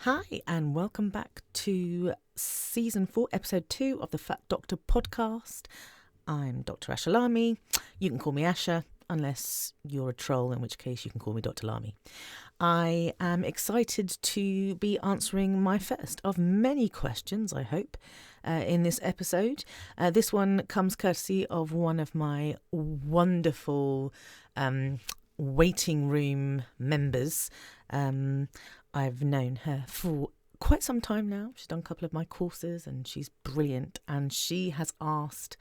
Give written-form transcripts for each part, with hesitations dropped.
Hi, and welcome back to Season 4, Episode 2 of the Fat Doctor podcast. I'm Dr. Asha Lamy. You can call me Asha, unless you're a troll, in which case you can call me Dr. Lamy. I am excited to be answering my first of many questions, I hope, in this episode. This one comes courtesy of one of my wonderful waiting room members. I've known her for quite some time now. She's done a couple of my courses and she's brilliant. And she has asked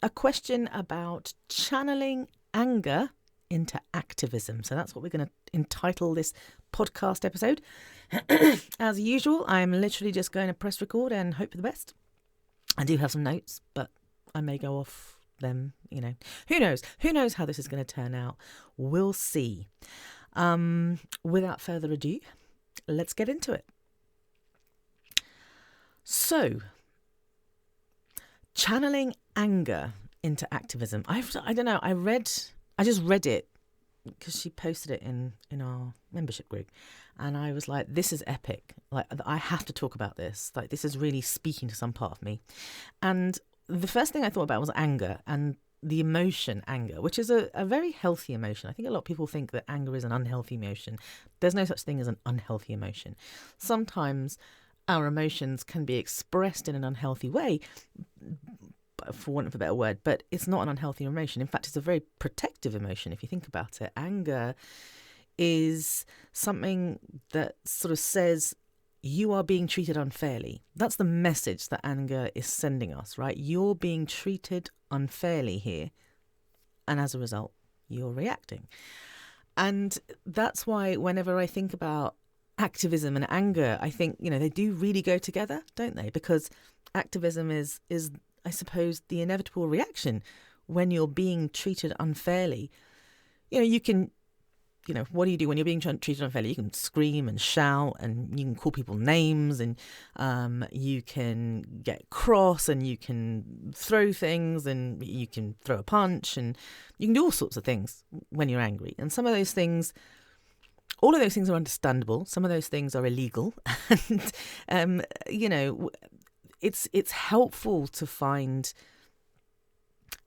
a question about channeling anger into activism. So that's what we're going to entitle this podcast episode. As usual, I'm literally just going to press record and hope for the best. I do have some notes, but I may go off them, Who knows? Who knows how this is going to turn out? We'll see. Without further ado, let's get into it. So, channeling anger into activism. I don't know. I just read it because she posted it in our membership group, and I was like, this is epic. Like, I have to talk about this. Like, this is really speaking to some part of me. And the first thing I thought about was anger and the emotion anger, which is a very healthy emotion. I think a lot of people think that anger is an unhealthy emotion. There's no such thing as an unhealthy emotion. Sometimes our emotions can be expressed in an unhealthy way, for want of a better word, but it's not an unhealthy emotion. In fact, it's a very protective emotion if you think about it. Anger is something that sort of says, you are being treated unfairly. That's the message that anger is sending us, right? You're being treated unfairly here. And as a result, you're reacting. And that's why whenever I think about activism and anger, I think, they do really go together, don't they? Because activism is, I suppose, the inevitable reaction when you're being treated unfairly. You can... what do you do when you're being treated unfairly? You can scream and shout and you can call people names and you can get cross and you can throw things and you can throw a punch and you can do all sorts of things when you're angry. And some of those things, all of those things are understandable. Some of those things are illegal. And, it's helpful to find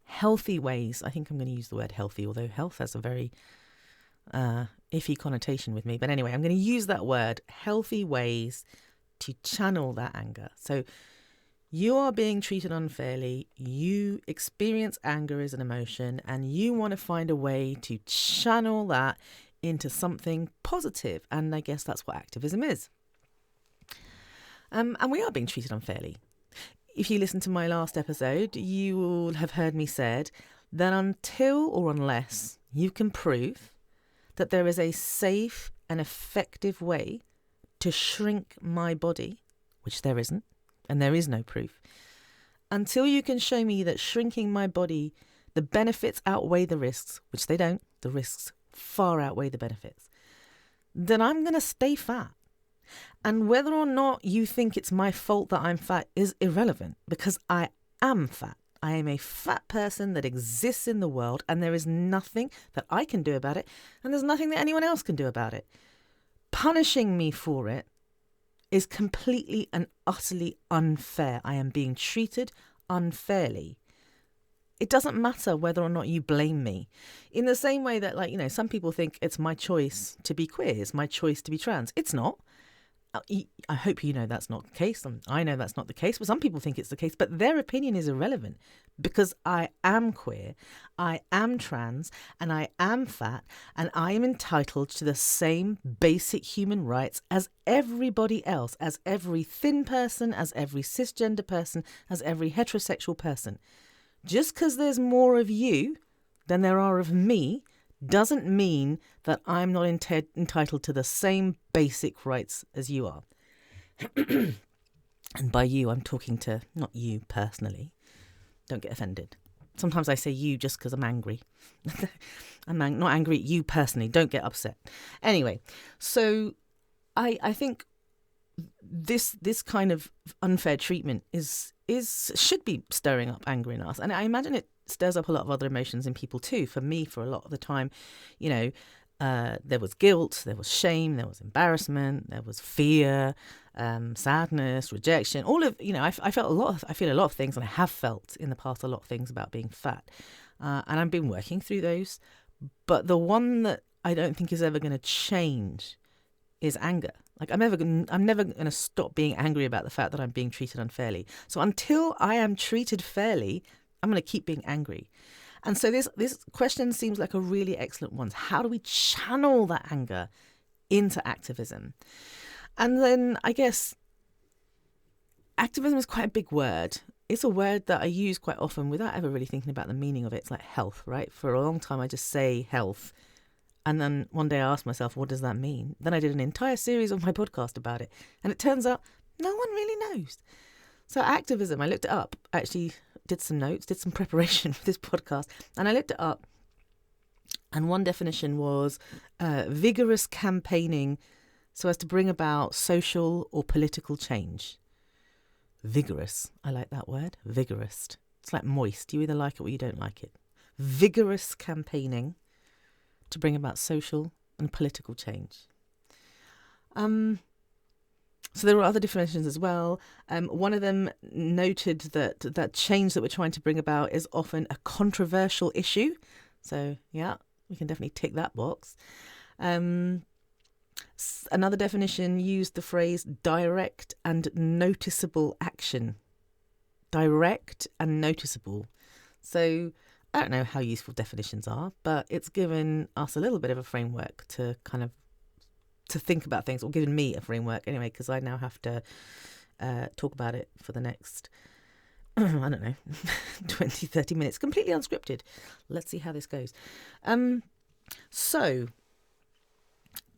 healthy ways. I think I'm going to use the word healthy, although health has a very iffy connotation with me. But anyway, I'm going to use that word, healthy ways to channel that anger. So you are being treated unfairly. You experience anger as an emotion and you want to find a way to channel that into something positive. And I guess that's what activism is. And we are being treated unfairly. If you listen to my last episode, you will have heard me said that until or unless you can prove that there is a safe and effective way to shrink my body, which there isn't, and there is no proof, until you can show me that shrinking my body, the benefits outweigh the risks, which they don't, the risks far outweigh the benefits, then I'm going to stay fat. And whether or not you think it's my fault that I'm fat is irrelevant, because I am fat. I am a fat person that exists in the world and there is nothing that I can do about it and there's nothing that anyone else can do about it. Punishing me for it is completely and utterly unfair. I am being treated unfairly. It doesn't matter whether or not you blame me. In the same way that, some people think it's my choice to be queer, it's my choice to be trans. It's not. I hope you know that's not the case. I know that's not the case, but some people think it's the case. But their opinion is irrelevant because I am queer, I am trans, and I am fat, and I am entitled to the same basic human rights as everybody else, as every thin person, as every cisgender person, as every heterosexual person. Just because there's more of you than there are of me doesn't mean that I'm not entitled to the same basic rights as you are. And by you, I'm talking to not you personally. Don't get offended. Sometimes I say you just because I'm angry. I'm not angry at you personally. Don't get upset. Anyway, so I think this kind of unfair treatment should be stirring up anger in us. And I imagine it stirs up a lot of other emotions in people too. For me, for a lot of the time, There was guilt, there was shame, there was embarrassment, there was fear, sadness, rejection. All of, I feel a lot of things, and I have felt in the past a lot of things about being fat. And I've been working through those. But the one that I don't think is ever going to change is anger. Like I'm never going to stop being angry about the fact that I'm being treated unfairly. So until I am treated fairly, I'm going to keep being angry. And so this question seems like a really excellent one. How do we channel that anger into activism? And then I guess activism is quite a big word. It's a word that I use quite often without ever really thinking about the meaning of it. It's like health, right? For a long time, I just say health. And then one day I asked myself, what does that mean? Then I did an entire series on my podcast about it. And it turns out no one really knows. So activism, I looked it up, actually did some notes, did some preparation for this podcast. And I looked it up. And one definition was vigorous campaigning so as to bring about social or political change. Vigorous. I like that word. Vigorous. It's like moist. You either like it or you don't like it. Vigorous campaigning to bring about social and political change. So there were other definitions as well. One of them noted that change that we're trying to bring about is often a controversial issue. So, yeah, we can definitely tick that box. Another definition used the phrase direct and noticeable action. Direct and noticeable. So I don't know how useful definitions are, but it's given us a little bit of a framework to kind of to think about things, or given me a framework anyway, because I now have to talk about it for the next, I don't know, 20, 30 minutes, completely unscripted. Let's see how this goes. So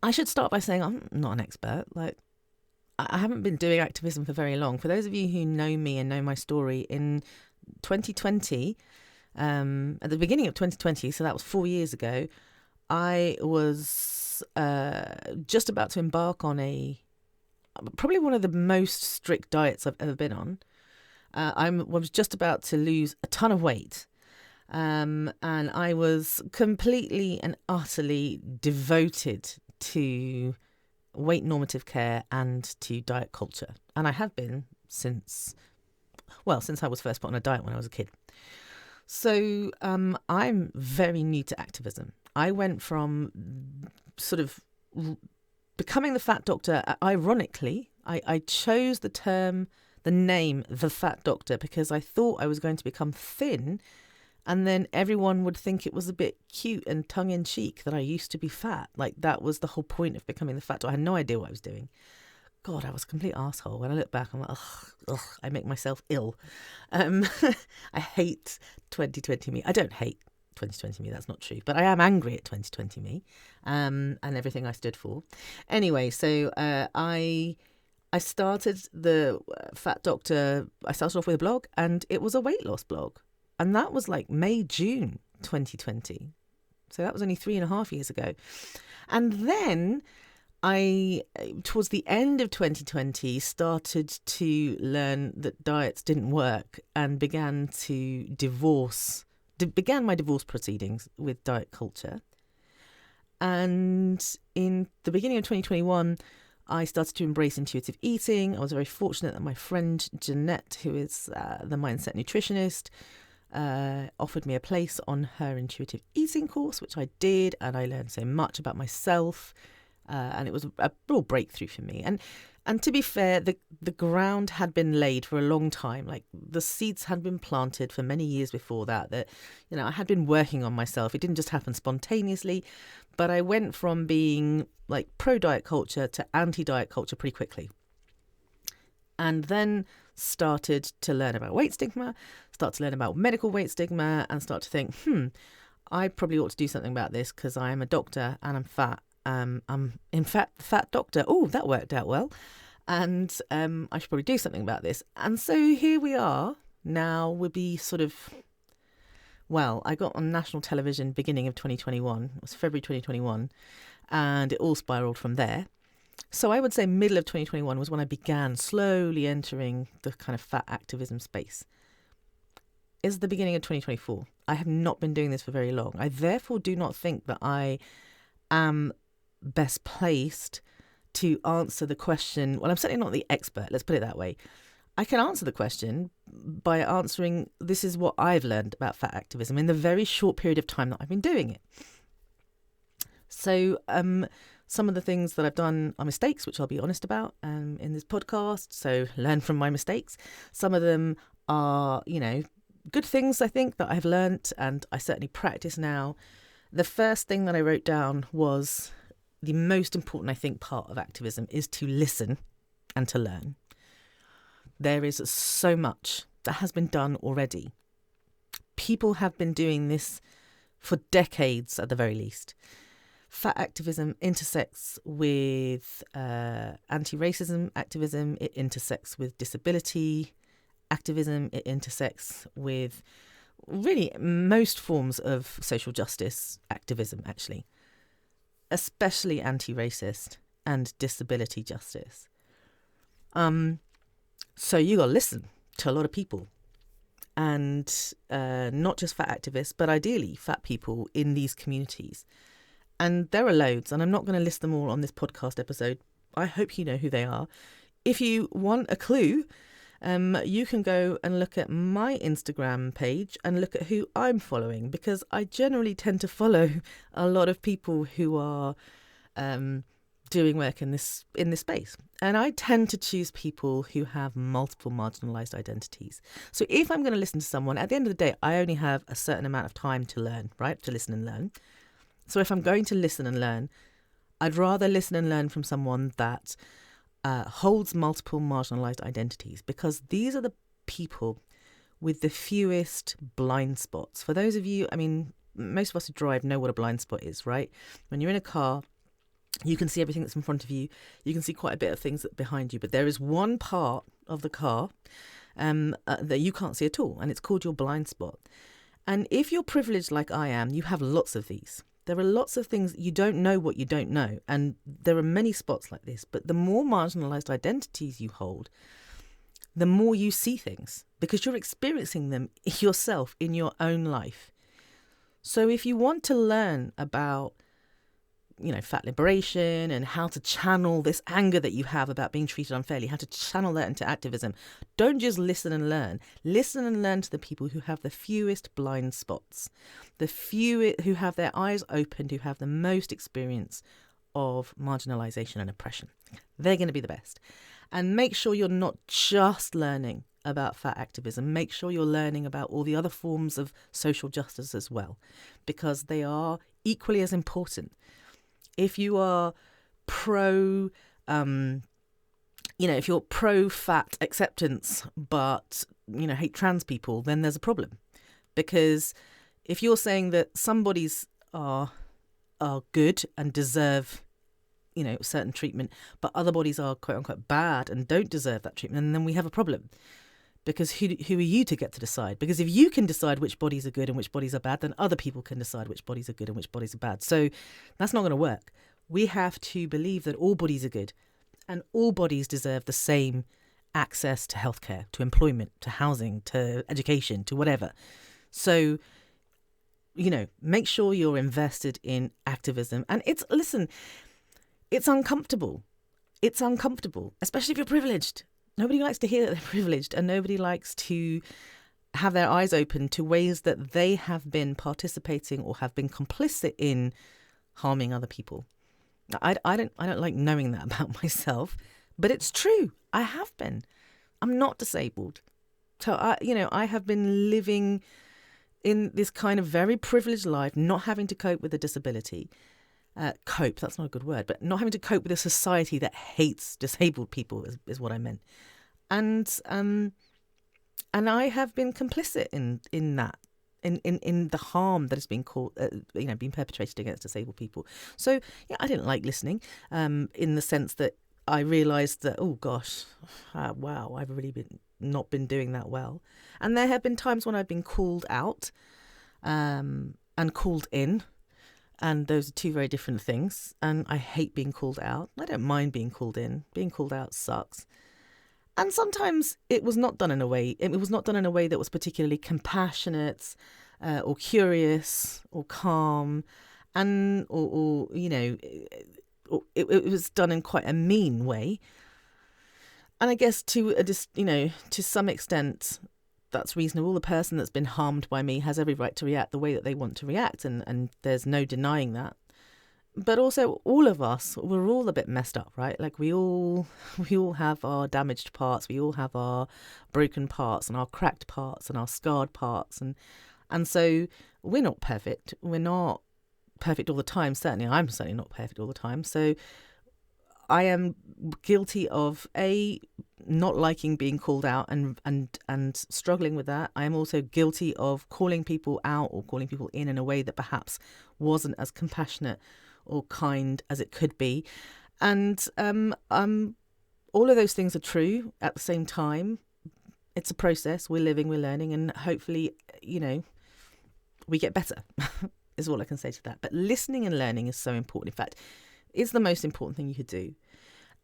I should start by saying I'm not an expert. Like, I haven't been doing activism for very long. For those of you who know me and know my story, in 2020, at the beginning of 2020, so that was 4 years ago, I was just about to embark on probably one of the most strict diets I've ever been on. I was just about to lose a ton of weight. And I was completely and utterly devoted to weight normative care and to diet culture. And I have been since I was first put on a diet when I was a kid. So I'm very new to activism. I went from sort of becoming the fat doctor. Ironically, I chose the name The Fat Doctor because I thought I was going to become thin, and then everyone would think it was a bit cute and tongue-in-cheek that I used to be fat. Like, that was the whole point of becoming the fat doctor. I had no idea what I was doing. God, I was a complete asshole. When I look back, I'm like, ugh, I make myself ill. I hate 2020 me. I don't hate 2020 me, that's not true. But I am angry at 2020 me and everything I stood for. Anyway, so I started the Fat Doctor. I started off with a blog, and it was a weight loss blog. And that was like May, June 2020. So that was only 3.5 years ago. And then I, towards the end of 2020, started to learn that diets didn't work and began my divorce proceedings with diet culture. And in the beginning of 2021, I started to embrace intuitive eating. I was very fortunate that my friend Jeanette, who is the mindset nutritionist, offered me a place on her intuitive eating course, which I did, and I learned so much about myself. And it was a real breakthrough for me. And to be fair, the ground had been laid for a long time. Like, the seeds had been planted for many years before that, I had been working on myself. It didn't just happen spontaneously, but I went from being like pro-diet culture to anti-diet culture pretty quickly. And then started to learn about weight stigma, start to learn about medical weight stigma, and start to think, I probably ought to do something about this because I am a doctor and I'm fat. I'm in fact the fat doctor. Oh, that worked out well. And I should probably do something about this. And so here we are. Now we'll be I got on national television beginning of 2021. It was February 2021. And it all spiraled from there. So I would say middle of 2021 was when I began slowly entering the kind of fat activism space. It's the beginning of 2024. I have not been doing this for very long. I therefore do not think that I am best placed to answer the question. Well, I'm certainly not the expert, let's put it that way. I can answer the question by answering, this is what I've learned about fat activism in the very short period of time that I've been doing it. So some of the things that I've done are mistakes, which I'll be honest about in this podcast. So learn from my mistakes. Some of them are, good things, I think, that I've learnt and I certainly practice now. The first thing that I wrote down was the most important, I think, part of activism is to listen and to learn. There is so much that has been done already. People have been doing this for decades at the very least. Fat activism intersects with anti-racism activism. It intersects with disability activism. It intersects with really most forms of social justice activism, actually, especially anti-racist and disability justice. So you got to listen to a lot of people, and not just fat activists, but ideally fat people in these communities. And there are loads, and I'm not going to list them all on this podcast episode. I hope you know who they are. If you want a clue, you can go and look at my Instagram page and look at who I'm following, because I generally tend to follow a lot of people who are doing work in this space. And I tend to choose people who have multiple marginalised identities. So if I'm going to listen to someone, at the end of the day, I only have a certain amount of time to learn, right? To listen and learn. So if I'm going to listen and learn, I'd rather listen and learn from someone that holds multiple marginalised identities, because these are the people with the fewest blind spots. For those of you, most of us who drive know what a blind spot is, right? When you're in a car, you can see everything that's in front of you. You can see quite a bit of things that behind you, but there is one part of the car that you can't see at all, and it's called your blind spot. And if you're privileged like I am, you have lots of these. There are lots of things you don't know what you don't know. And there are many spots like this. But the more marginalised identities you hold, the more you see things, because you're experiencing them yourself in your own life. So if you want to learn about, fat liberation and how to channel this anger that you have about being treated unfairly, how to channel that into activism, don't just listen and learn. Listen and learn to the people who have the fewest blind spots, the few who have their eyes opened, who have the most experience of marginalisation and oppression. They're going to be the best. And make sure you're not just learning about fat activism. Make sure you're learning about all the other forms of social justice as well, because they are equally as important. If you are if you're pro-fat acceptance but, hate trans people, then there's a problem. Because if you're saying that some bodies are good and deserve, certain treatment, but other bodies are quote unquote bad and don't deserve that treatment, and then we have a problem. Because who are you to get to decide? Because if you can decide which bodies are good and which bodies are bad, then other people can decide which bodies are good and which bodies are bad. So that's not going to work. We have to believe that all bodies are good and all bodies deserve the same access to healthcare, to employment, to housing, to education, to whatever. So, make sure you're invested in activism. And it's uncomfortable. It's uncomfortable, especially if you're privileged. Nobody likes to hear that they're privileged, and nobody likes to have their eyes open to ways that they have been participating or have been complicit in harming other people. I don't like knowing that about myself, but it's true. I have been. I'm not disabled. So I have been living in this kind of very privileged life, not having to cope with a disability. Cope, that's not a good word, but not having to cope with a society that hates disabled people is what I meant. And I have been complicit in that, in the harm that has been being perpetrated against disabled people. So I didn't like listening, in the sense that I realised that, oh gosh, wow, I've really not been doing that well. And there have been times when I've been called out, and called in. And those are two very different things. And I hate being called out. I don't mind being called in. Being called out sucks. And sometimes it was not done in a way. It was not done in a way that was particularly compassionate, or curious, or calm. and or it was done in quite a mean way. And I guess to some extent, that's reasonable. The person that's been harmed by me has every right to react the way that they want to react, and there's no denying that. But also, all of us, we're all a bit messed up, right? Like we all have our damaged parts, we all have our broken parts and our cracked parts and our scarred parts, and so we're not perfect. We're not perfect all the time. Certainly, I'm certainly not perfect all the time. So I am guilty of not liking being called out and struggling with that. I am also guilty of calling people out or calling people in a way that perhaps wasn't as compassionate or kind as it could be. And all of those things are true at the same time. It's a process. We're living, we're learning, and hopefully, we get better is all I can say to that. But listening and learning is so important. In fact, it's the most important thing you could do.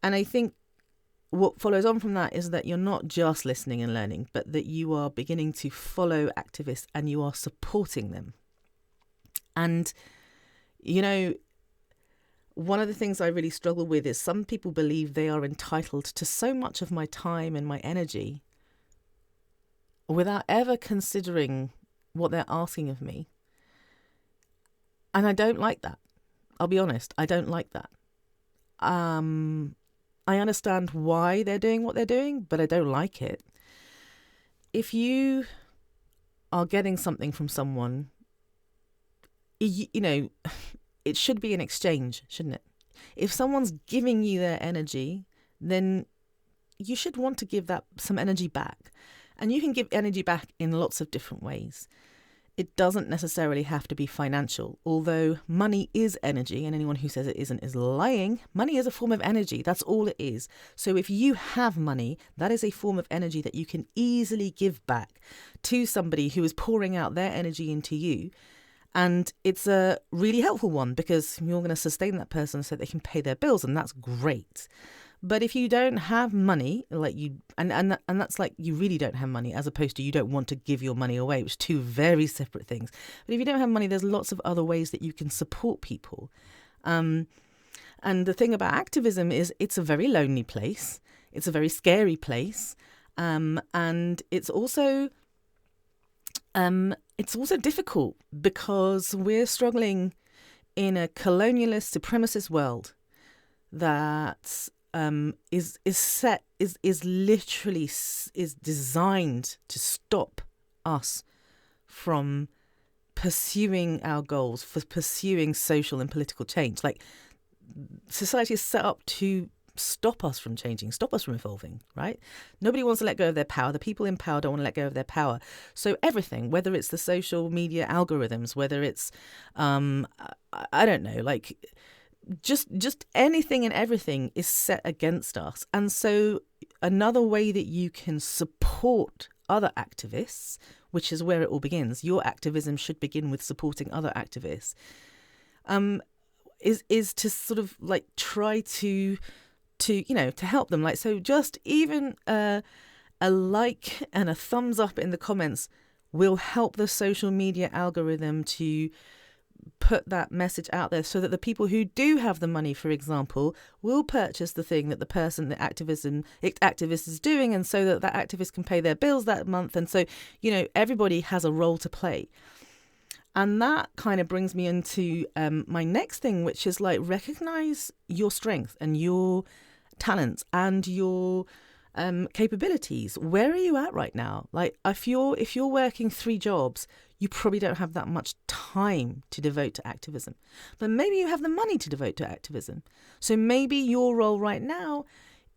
And I think what follows on from that is that you're not just listening and learning, but that you are beginning to follow activists and you are supporting them. And, one of the things I really struggle with is some people believe they are entitled to so much of my time and my energy without ever considering what they're asking of me. And I don't like that. I'll be honest, I don't like that. I understand why they're doing what they're doing, but I don't like it. If you are getting something from someone, it should be an exchange, shouldn't it? If someone's giving you their energy, then you should want to give that some energy back. And you can give energy back in lots of different ways. It doesn't necessarily have to be financial, although money is energy, and anyone who says it isn't is lying. Money is a form of energy. That's all it is. So if you have money, that is a form of energy that you can easily give back to somebody who is pouring out their energy into you. And it's a really helpful one because you're going to sustain that person so they can pay their bills, and that's great. But if you don't have money, and that's like you really don't have money, as opposed to you don't want to give your money away, which are two very separate things. But if you don't have money, there's lots of other ways that you can support people. And the thing about activism is it's a very lonely place. It's a very scary place. And it's also difficult because we're struggling in a colonialist, supremacist world that is designed to stop us from pursuing our goals, for pursuing social and political change. Like, society is set up to stop us from changing, stop us from evolving, right? Nobody wants to let go of their power. The people in power don't want to let go of their power. So everything, whether it's the social media algorithms, whether it's, I don't know, like just anything and everything is set against us. And so another way that you can support other activists, which is where it all begins, your activism should begin with supporting other activists, is to sort of like try to help them. Like, so just even a like and a thumbs up in the comments will help the social media algorithm to put that message out there so that the people who do have the money, for example, will purchase the thing that the activist is doing, and so that activist can pay their bills that month. And so, everybody has a role to play. And that kind of brings me into my next thing, which is like recognize your strength and your talents and your capabilities. Where are you at right now? Like, if you're working 3 jobs, you probably don't have that much time to devote to activism. But maybe you have the money to devote to activism. So maybe your role right now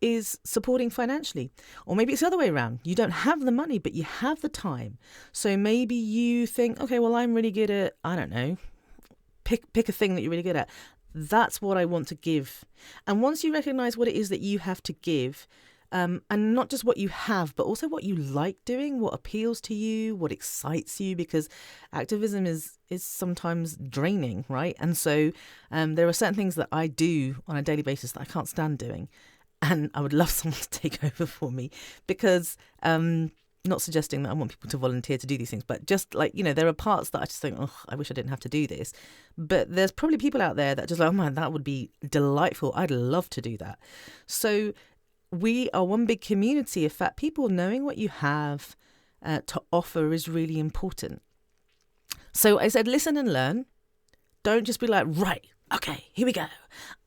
is supporting financially. Or maybe it's the other way around. You don't have the money, but you have the time. So maybe you think, okay, well, I'm really good at, I don't know, pick a thing that you're really good at. That's what I want to give. And once you recognize what it is that you have to give, and not just what you have, but also what you like doing, what appeals to you, what excites you, because activism is sometimes draining, right? And so there are certain things that I do on a daily basis that I can't stand doing. And I would love someone to take over for me because not suggesting that I want people to volunteer to do these things, but just like, there are parts that I just think, oh, I wish I didn't have to do this. But there's probably people out there that just like, oh man, that would be delightful. I'd love to do that. So we are one big community of fat people. Knowing what you have to offer is really important. So I said, listen and learn. Don't just be like, right, okay, here we go.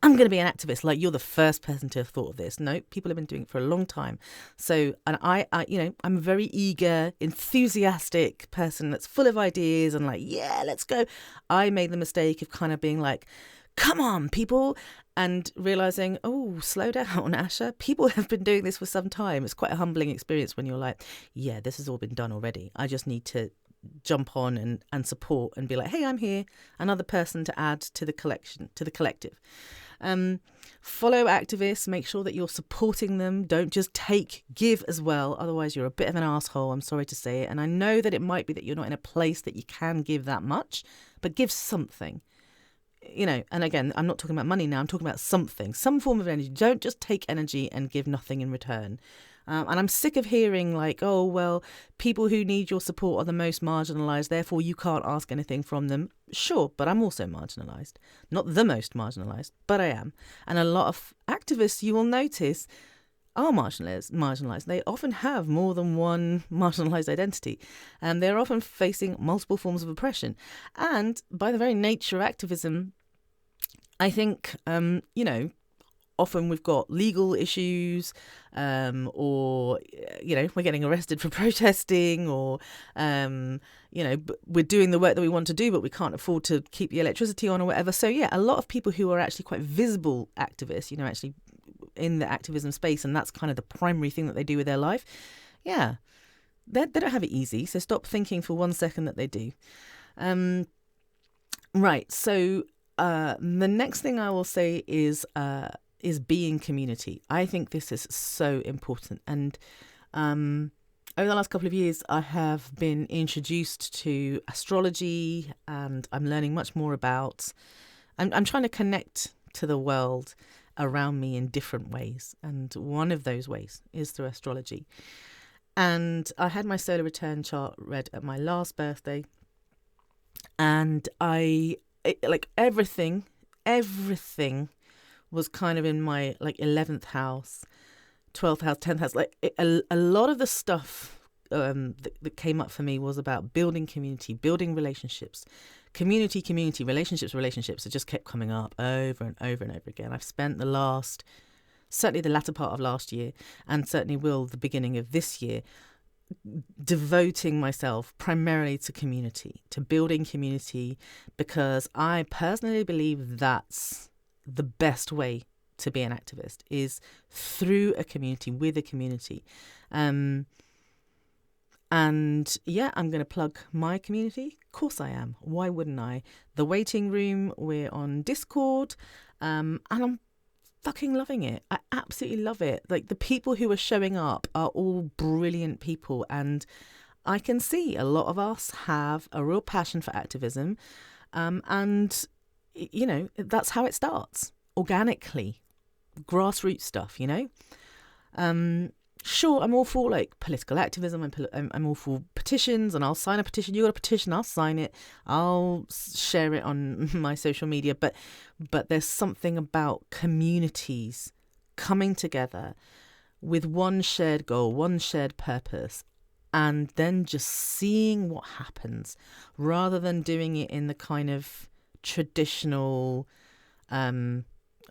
I'm going to be an activist. Like, you're the first person to have thought of this. No, people have been doing it for a long time. So, and I'm a very eager, enthusiastic person that's full of ideas and like, yeah, let's go. I made the mistake of kind of being like, come on, people, and realizing, oh, slow down, Asha. People have been doing this for some time. It's quite a humbling experience when you're like, yeah, this has all been done already. I just need to jump on and support and be like, hey, I'm here, another person to add to the collective. Follow activists, make sure that you're supporting them. Don't just give as well. Otherwise you're a bit of an asshole. I'm sorry to say it. And I know that it might be that you're not in a place that you can give that much, but give something. And again, I'm not talking about money now. I'm talking about something, some form of energy. Don't just take energy and give nothing in return. And I'm sick of hearing like, oh, well, people who need your support are the most marginalised, therefore you can't ask anything from them. Sure, but I'm also marginalised. Not the most marginalised, but I am. And a lot of activists, you will notice, are marginalised. They often have more than one marginalised identity, and they're often facing multiple forms of oppression. And by the very nature of activism, I think, often we've got legal issues, or, we're getting arrested for protesting, or, we're doing the work that we want to do, but we can't afford to keep the electricity on or whatever. So, yeah, a lot of people who are actually quite visible activists, actually in the activism space, and that's kind of the primary thing that they do with their life. Yeah, they don't have it easy. So stop thinking for 1 second that they do. Right. So the next thing I will say is being community. I think this is so important. And over the last couple of years, I have been introduced to astrology, and I'm learning much more about. I'm trying to connect to the world around me in different ways, and one of those ways is through astrology. And I had my solar return chart read at my last birthday, and everything was kind of in my 11th house, 12th house, 10th house. A lot of the stuff that came up for me was about building community, building relationships. Community, relationships. It just kept coming up over and over and over again. I've spent certainly the latter part of last year, and certainly will the beginning of this year, devoting myself primarily to community, to building community, because I personally believe that's the best way to be an activist, is through a community, with a community. And yeah, I'm going to plug my community. Of course I am. Why wouldn't I? The Waiting Room, we're on Discord, and I'm fucking loving it. I absolutely love it. Like, the people who are showing up are all brilliant people, and I can see a lot of us have a real passion for activism, and that's how it starts, organically, grassroots stuff. Sure, I'm all for political activism. I'm all for petitions, and I'll sign a petition. You got a petition, I'll sign it. I'll share it on my social media. But there's something about communities coming together with one shared goal, one shared purpose, and then just seeing what happens, rather than doing it in the kind of traditional, I'm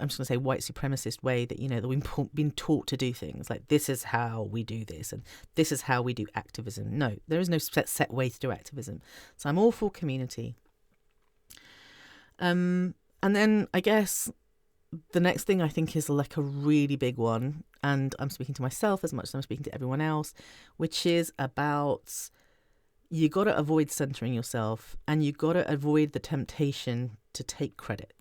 just going to say white supremacist way that, that we've been taught to do things. Like, this is how we do this, and this is how we do activism. No, there is no set way to do activism. So I'm all for community. And then I guess the next thing I think is a really big one, and I'm speaking to myself as much as I'm speaking to everyone else, which is about, you got to avoid centering yourself, and you got to avoid the temptation to take credit.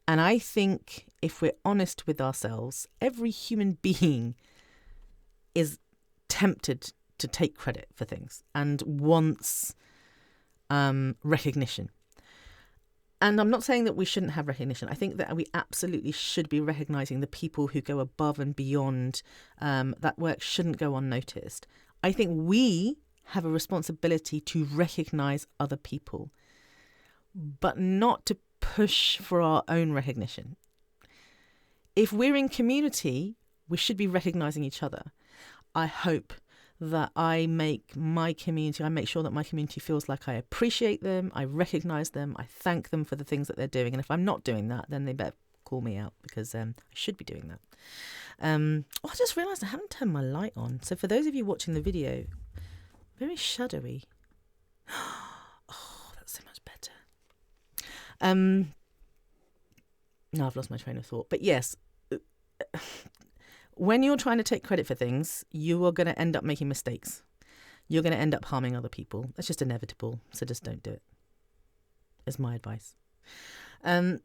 And I think if we're honest with ourselves, every human being is tempted to take credit for things and wants recognition. And I'm not saying that we shouldn't have recognition. I think that we absolutely should be recognising the people who go above and beyond. That work shouldn't go unnoticed. I think we have a responsibility to recognise other people, but not to push for our own recognition. If we're in community, we should be recognising each other. I hope that I make sure that my community feels like I appreciate them, I recognise them, I thank them for the things that they're doing. And if I'm not doing that, then they better call me out, because I should be doing that. I just realised I haven't turned my light on. So for those of you watching the video, very shadowy. Oh, that's so much better. Now I've lost my train of thought. But yes, when you're trying to take credit for things, you are going to end up making mistakes. You're going to end up harming other people. That's just inevitable. So just don't do it. Is my advice. And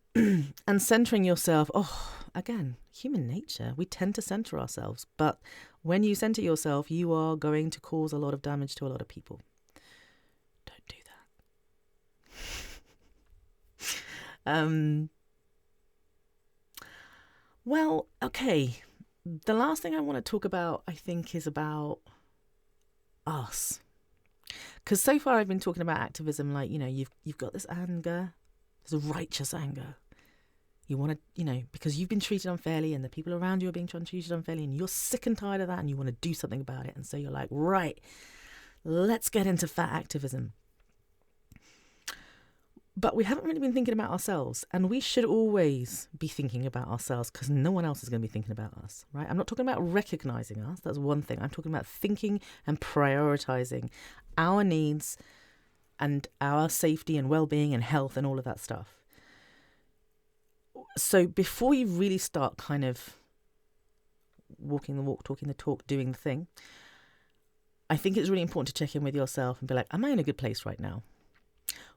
centering yourself. Oh, again, human nature. We tend to center ourselves. But when you center yourself, you are going to cause a lot of damage to a lot of people. Don't do that. Well, okay. The last thing I want to talk about, I think, is about us. Because so far I've been talking about activism like, you've got this anger, this righteous anger. You want to, because you've been treated unfairly and the people around you are being treated unfairly and you're sick and tired of that and you want to do something about it. And so you're like, right, let's get into fat activism. But we haven't really been thinking about ourselves, and we should always be thinking about ourselves, because no one else is going to be thinking about us, right? I'm not talking about recognizing us. That's one thing. I'm talking about thinking and prioritizing our needs and our safety and well-being and health and all of that stuff. So before you really start kind of walking the walk, talking the talk, doing the thing, I think it's really important to check in with yourself and be like, am I in a good place right now?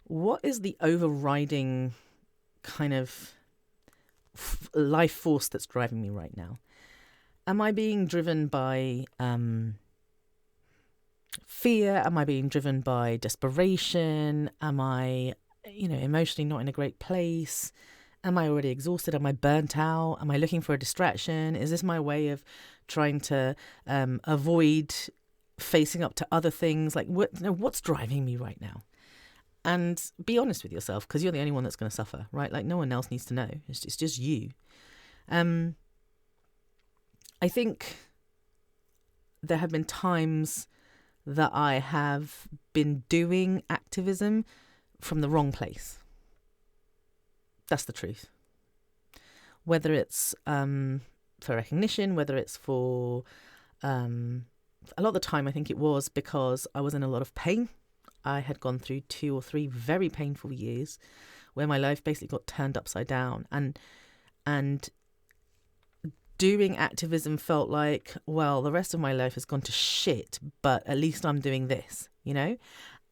What is the overriding kind of life force that's driving me right now? Am I being driven by fear? Am I being driven by desperation? Am I, emotionally not in a great place? Am I already exhausted? Am I burnt out? Am I looking for a distraction? Is this my way of trying to avoid facing up to other things? Like, what's driving me right now? And be honest with yourself, because you're the only one that's going to suffer, right? Like, no one else needs to know. It's just you. I think there have been times that I have been doing activism from the wrong place. That's the truth. Whether it's for recognition, whether it's for... a lot of the time, I think it was because I was in a lot of pain. I had gone through 2 or 3 very painful years where my life basically got turned upside down, and doing activism felt like, well, the rest of my life has gone to shit, but at least I'm doing this,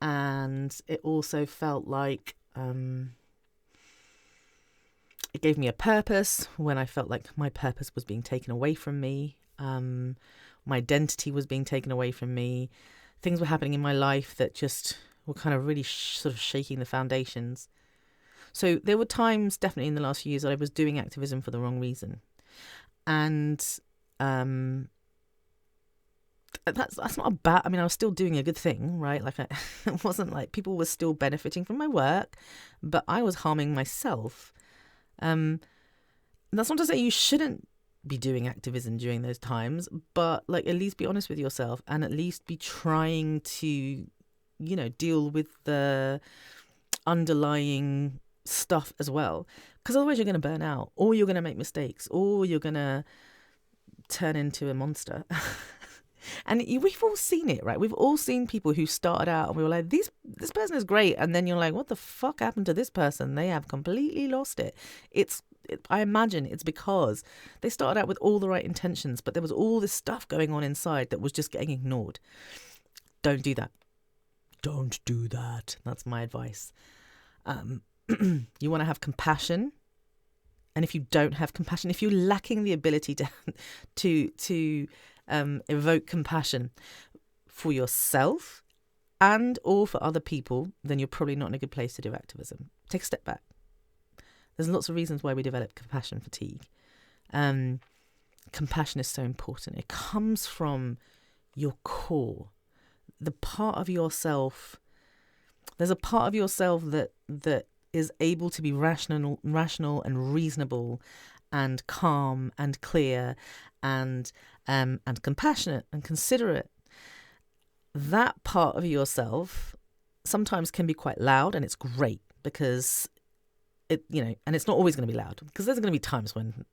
and it also felt like it gave me a purpose when I felt like my purpose was being taken away from me. My identity was being taken away from me. Things were happening in my life that just were kind of really sort of shaking the foundations. So there were times, definitely in the last few years, that I was doing activism for the wrong reason. And that's not a bad... I mean, I was still doing a good thing, right? Like, it wasn't like people were still benefiting from my work, but I was harming myself. That's not to say you shouldn't be doing activism during those times, but like, at least be honest with yourself and at least be trying to, deal with the underlying stuff as well, because otherwise you're going to burn out, or you're going to make mistakes, or you're going to turn into a monster. And we've all seen it, right? We've all seen people who started out and we were like, this person is great, and then you're like, what the fuck happened to this person? They have completely lost it. I imagine it's because they started out with all the right intentions, but there was all this stuff going on inside that was just getting ignored. Don't do that. Don't do that. That's my advice. You want to have compassion. And if you don't have compassion, if you're lacking the ability to evoke compassion for yourself and or for other people, then you're probably not in a good place to do activism. Take a step back. There's lots of reasons why we develop compassion fatigue. Compassion is so important. It comes from your core, the part of yourself. There's a part of yourself that is able to be rational and reasonable and calm and clear and compassionate and considerate. That part of yourself sometimes can be quite loud, and it's great because it, and it's not always going to be loud, because there's going to be times when,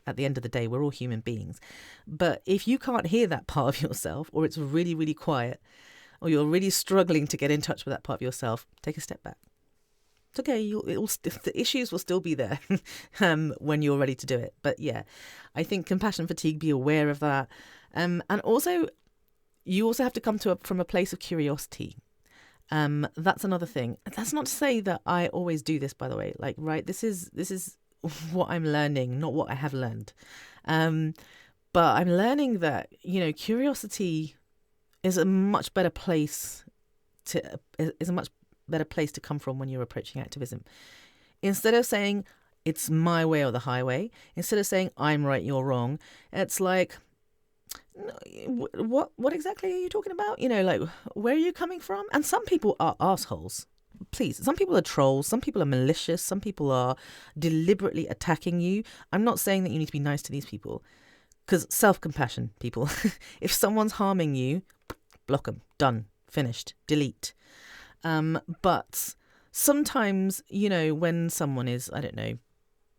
at the end of the day, we're all human beings. But if you can't hear that part of yourself, or it's really, really quiet, or you're really struggling to get in touch with that part of yourself, take a step back. It's okay. The issues will still be there when you're ready to do it. But yeah, I think compassion fatigue, be aware of that. And also, you also have to come from a place of curiosity. That's another thing. That's not to say that I always do this, by the way. Like, right, this is what I'm learning, not what I have learned. But I'm learning that, curiosity is a much better place to come from when you're approaching activism. Instead of saying it's my way or the highway, instead of saying I'm right, you're wrong, it's like, what exactly are you talking about? Like, where are you coming from? And some people are assholes. Please, some people are trolls, some people are malicious, some people are deliberately attacking you. I'm not saying that you need to be nice to these people, because self-compassion, people. If someone's harming you, block them. Done. Finished. Delete. But sometimes, when someone is, I don't know,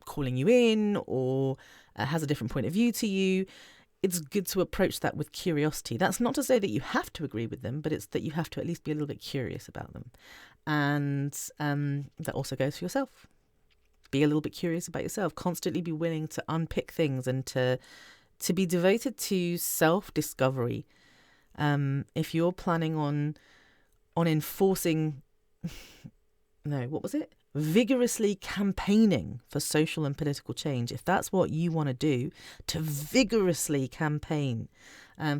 calling you in or has a different point of view to you, it's good to approach that with curiosity. That's not to say that you have to agree with them, but it's that you have to at least be a little bit curious about them. And that also goes for yourself. Be a little bit curious about yourself. Constantly be willing to unpick things and to be devoted to self-discovery. If you're planning on enforcing, vigorously campaigning for social and political change, if that's what you want to do, to vigorously campaign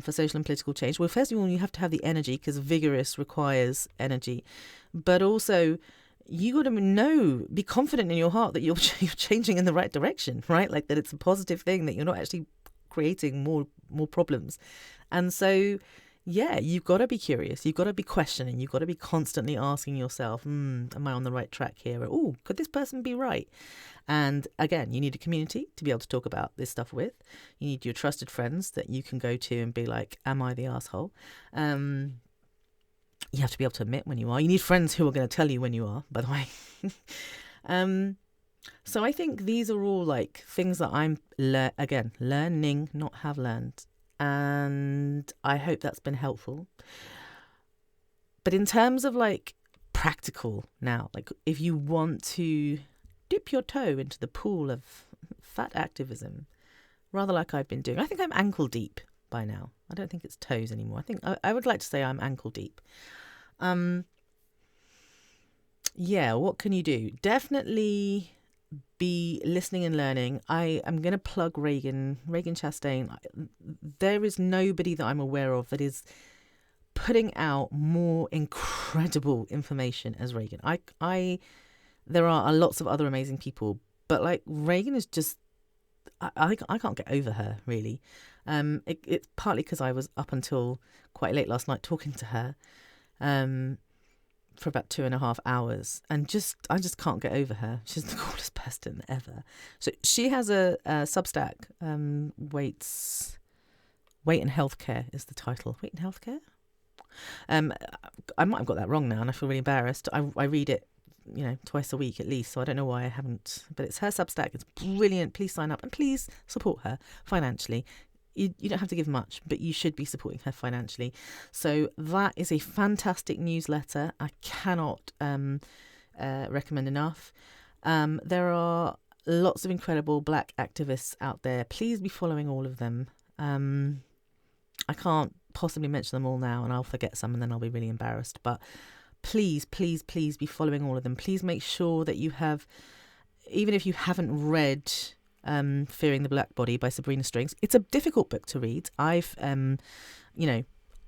for social and political change, well, first of all, you have to have the energy, because vigorous requires energy. But also, you got to be confident in your heart that you're changing in the right direction, right? Like that it's a positive thing, that you're not actually creating more problems. And so, yeah, you've got to be curious. You've got to be questioning. You've got to be constantly asking yourself, am I on the right track here? Or, could this person be right? And again, you need a community to be able to talk about this stuff with. You need your trusted friends that you can go to and be like, am I the asshole? You have to be able to admit when you are. You need friends who are going to tell you when you are, by the way. So I think these are all like things that I'm, learning, not have learned. And I hope that's been helpful. But in terms of like practical now, like if you want to dip your toe into the pool of fat activism, rather like I've been doing, I think I'm ankle deep by now. I don't think it's toes anymore. I think I would like to say I'm ankle deep. Yeah, what can you do? Definitely be listening and learning. I am going to plug Reagan Chastain. There is nobody that I'm aware of that is putting out more incredible information as Reagan. There are lots of other amazing people, but like Reagan is just, I can't get over her, really. It's partly because I was up until quite late last night talking to her for about 2.5 hours, and I just can't get over her. She's the coolest person ever. So she has a Substack, Weight and Healthcare is the title. Weight and Healthcare? I might have got that wrong now, and I feel really embarrassed. I read it, twice a week at least, so I don't know why I haven't. But it's her Substack. It's brilliant. Please sign up and please support her financially. You don't have to give much, but you should be supporting her financially. So that is a fantastic newsletter. I cannot recommend enough. There are lots of incredible Black activists out there. Please be following all of them. I can't possibly mention them all now, and I'll forget some, and then I'll be really embarrassed. But please, please, please be following all of them. Please make sure that you have, even if you haven't read Fearing the Black Body by Sabrina Strings. It's a difficult book to read. I've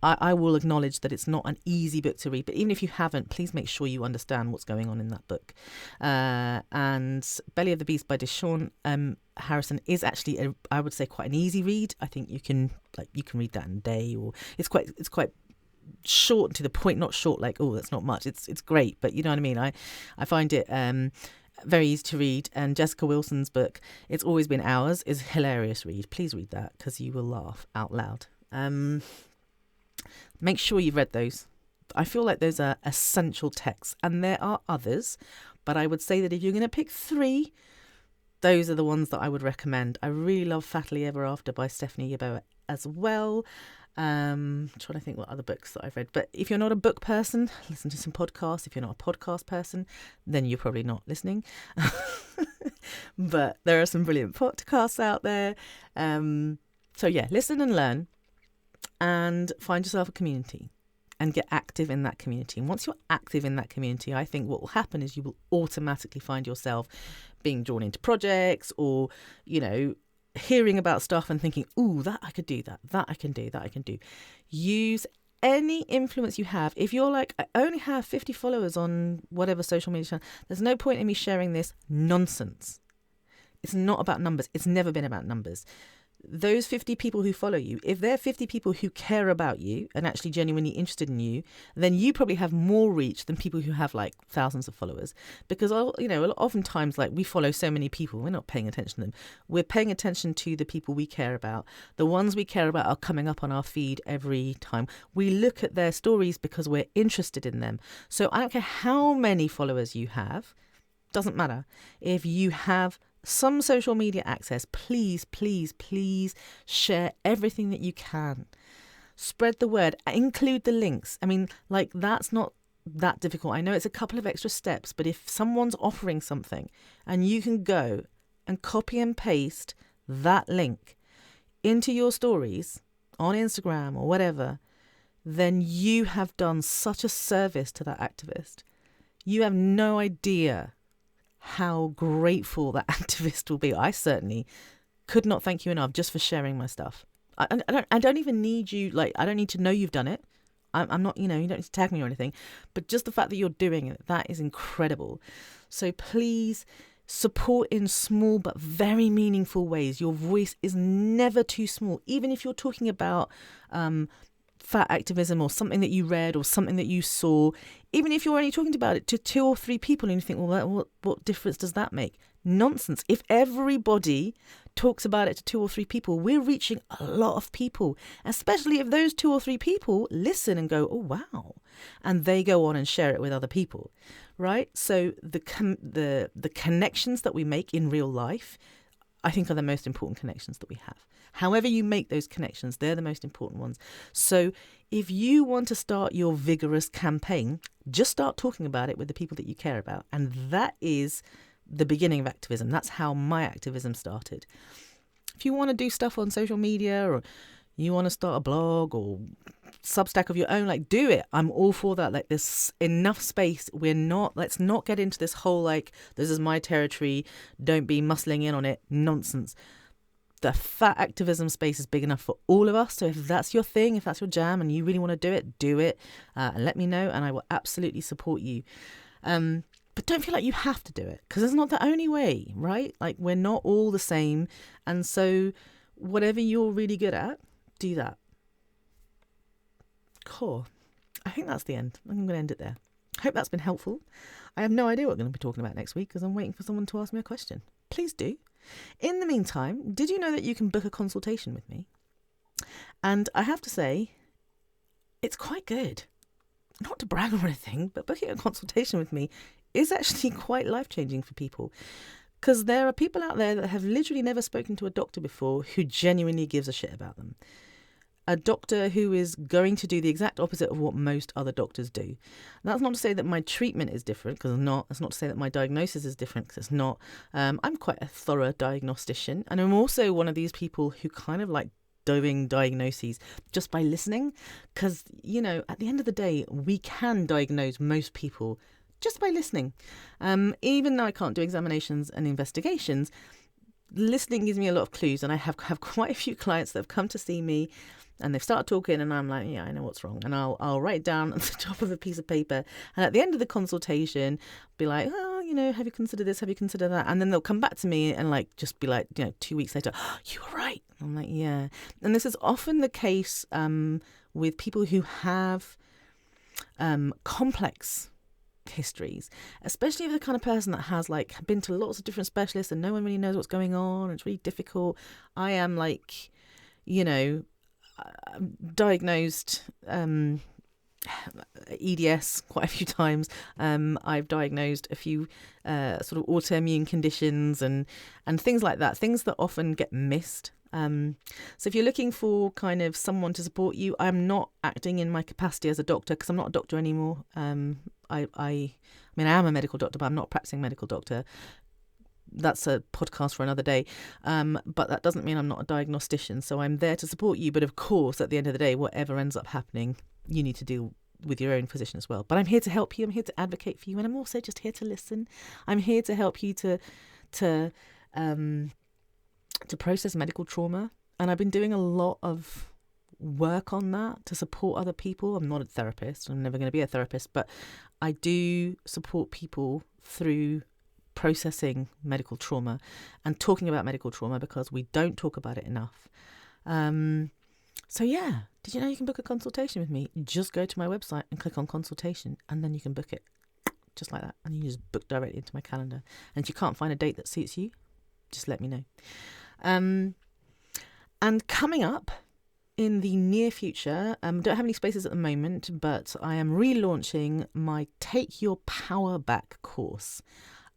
I will acknowledge that it's not an easy book to read, but even if you haven't, please make sure you understand what's going on in that book. And Belly of the Beast by Deshaun Harrison is actually, I would say, quite an easy read. I think you can read that in a day, or it's quite short and to the point. Not short like, oh, that's not much. It's great, but you know what I mean. I find it very easy to read. And Jessica Wilson's book, It's Always Been Ours, is a hilarious read. Please read that because you will laugh out loud. Make sure you've read those. I feel like those are essential texts, and there are others, but I would say that if you're going to pick 3, those are the ones that I would recommend. I really love Fattily Ever After by Stephanie Yeboah as well. Trying to think what other books that I've read. But if you're not a book person, listen to some podcasts. If you're not a podcast person, then you're probably not listening. But there are some brilliant podcasts out there. So yeah, listen and learn, and find yourself a community and get active in that community. And once you're active in that community, I think what will happen is you will automatically find yourself being drawn into projects, or, you know, hearing about stuff and thinking, ooh, that I could do, that I can do, that I can do. Use any influence you have. If you're like, I only have 50 followers on whatever social media channel, there's no point in me sharing this nonsense. It's not about numbers. It's never been about numbers. Those 50 people who follow you, if they're 50 people who care about you and actually genuinely interested in you, then you probably have more reach than people who have like thousands of followers. Because, you know, oftentimes, like, we follow so many people, we're not paying attention to them. We're paying attention to the people we care about. The ones we care about are coming up on our feed every time. We look at their stories because we're interested in them. So I don't care how many followers you have, doesn't matter. If you have some social media access, please, please, please share everything that you can. Spread the word, include the links. I mean, like, that's not that difficult. I know it's a couple of extra steps, but if someone's offering something and you can go and copy and paste that link into your stories on Instagram or whatever, then you have done such a service to that activist. You have no idea how grateful that activist will be. I certainly could not thank you enough just for sharing my stuff. I don't even need you, like, I don't need to know you've done it. I'm not, you know, you don't need to tag me or anything, but just the fact that you're doing it, that is incredible. So please support in small but very meaningful ways. Your voice is never too small. Even if you're talking about fat activism or something that you read or something that you saw, even if you're only talking about it to 2 or 3 people and you think, well, what difference does that make? Nonsense. If everybody talks about it to 2 or 3 people, we're reaching a lot of people, especially if those 2 or 3 people listen and go, oh, wow. And they go on and share it with other people, right? So the connections that we make in real life, I think, are the most important connections that we have. However you make those connections, they're the most important ones. So if you want to start your vigorous campaign, just start talking about it with the people that you care about. And that is the beginning of activism. That's how my activism started. If you want to do stuff on social media, or you want to start a blog or Substack of your own, like, do it. I'm all for that. Like, there's enough space. Let's not get into this whole, like, this is my territory, don't be muscling in on it nonsense. The fat activism space is big enough for all of us. So if that's your thing, if that's your jam and you really want to do it, and let me know, and I will absolutely support you. But don't feel like you have to do it, because it's not the only way, right? Like, we're not all the same. And so whatever you're really good at, do that. Cool. I think that's the end. I'm going to end it there. I hope that's been helpful. I have no idea what I'm going to be talking about next week, because I'm waiting for someone to ask me a question. Please do. In the meantime, did you know that you can book a consultation with me? And I have to say, it's quite good. Not to brag or anything, but booking a consultation with me is actually quite life-changing for people. Because there are people out there that have literally never spoken to a doctor before who genuinely gives a shit about them. A doctor who is going to do the exact opposite of what most other doctors do. And that's not to say that my treatment is different, because it's not. It's not to say that my diagnosis is different, because it's not. I'm quite a thorough diagnostician. And I'm also one of these people who kind of like doing diagnoses just by listening. Because, you know, at the end of the day, we can diagnose most people just by listening. Even though I can't do examinations and investigations, listening gives me a lot of clues, and I have quite a few clients that have come to see me, and they've started talking, and I'm like, yeah, I know what's wrong, and I'll write it down on the top of a piece of paper, and at the end of the consultation, be like, oh, have you considered this? Have you considered that? And then they'll come back to me and like just be like, 2 weeks later, oh, you were right. I'm like, yeah. And this is often the case with people who have complex histories, especially if the kind of person that has like been to lots of different specialists and no one really knows what's going on. It's really difficult. I am like, diagnosed EDS quite a few times. I've diagnosed a few sort of autoimmune conditions and things like that, things that often get missed. So if you're looking for kind of someone to support you, I'm not acting in my capacity as a doctor because I'm not a doctor anymore. I am a medical doctor, but I'm not a practicing medical doctor. That's a podcast for another day. But that doesn't mean I'm not a diagnostician. So I'm there to support you. But of course, at the end of the day, whatever ends up happening, you need to deal with your own physician as well. But I'm here to help you. I'm here to advocate for you. And I'm also just here to listen. I'm here to help you to process medical trauma. And I've been doing a lot of work on that to support other people. I'm not a therapist. I'm never going to be a therapist. But I do support people through processing medical trauma and talking about medical trauma because we don't talk about it enough. So yeah, did you know you can book a consultation with me? Just go to my website and click on consultation, and then you can book it just like that. And you just book directly into my calendar. And if you can't find a date that suits you, just let me know. And coming up in the near future, don't have any spaces at the moment, but I am relaunching my Take Your Power Back course.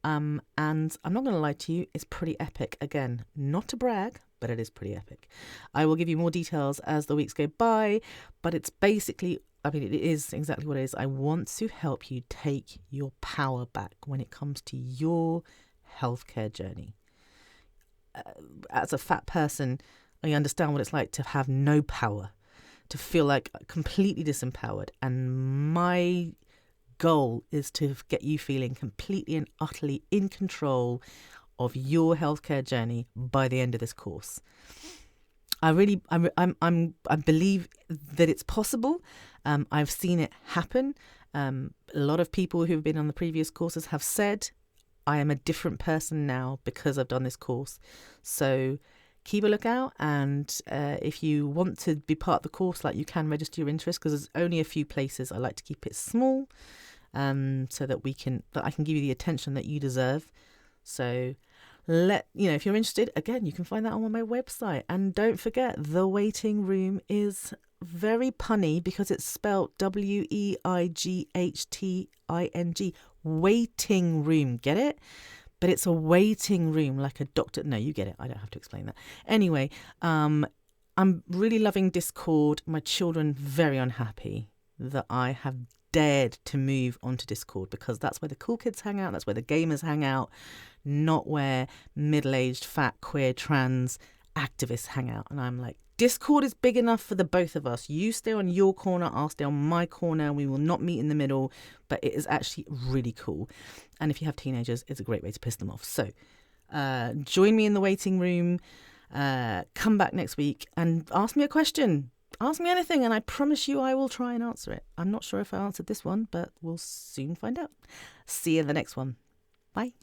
And I'm not going to lie to you, it's pretty epic. Again, not to brag, but it is pretty epic. I will give you more details as the weeks go by, but it's basically, it is exactly what it is. I want to help you take your power back when it comes to your healthcare journey. As a fat person, I understand what it's like to have no power, to feel like completely disempowered. And my goal is to get you feeling completely and utterly in control of your healthcare journey by the end of this course. I believe that it's possible. I've seen it happen. A lot of people who've been on the previous courses have said, I am a different person now because I've done this course. So keep a lookout, and if you want to be part of the course, you can register your interest because there's only a few places. I like to keep it small, so that I can give you the attention that you deserve. So if you're interested, again, you can find that on my website. And don't forget, the waiting room is very punny because it's spelled WEIGHTING, waiting room. Get it? But it's a waiting room like a doctor. No, you get it. I don't have to explain that. Anyway, I'm really loving Discord. My children very unhappy that I have dared to move onto Discord because that's where the cool kids hang out. That's where the gamers hang out, not where middle-aged, fat, queer, trans activists hang out. And I'm like, Discord is big enough for the both of us. You stay on your corner, I'll stay on my corner. We will not meet in the middle, but it is actually really cool. And if you have teenagers, it's a great way to piss them off. So join me in the waiting room. Come back next week and ask me a question. Ask me anything, and I promise you I will try and answer it. I'm not sure if I answered this one, but we'll soon find out. See you in the next one. Bye.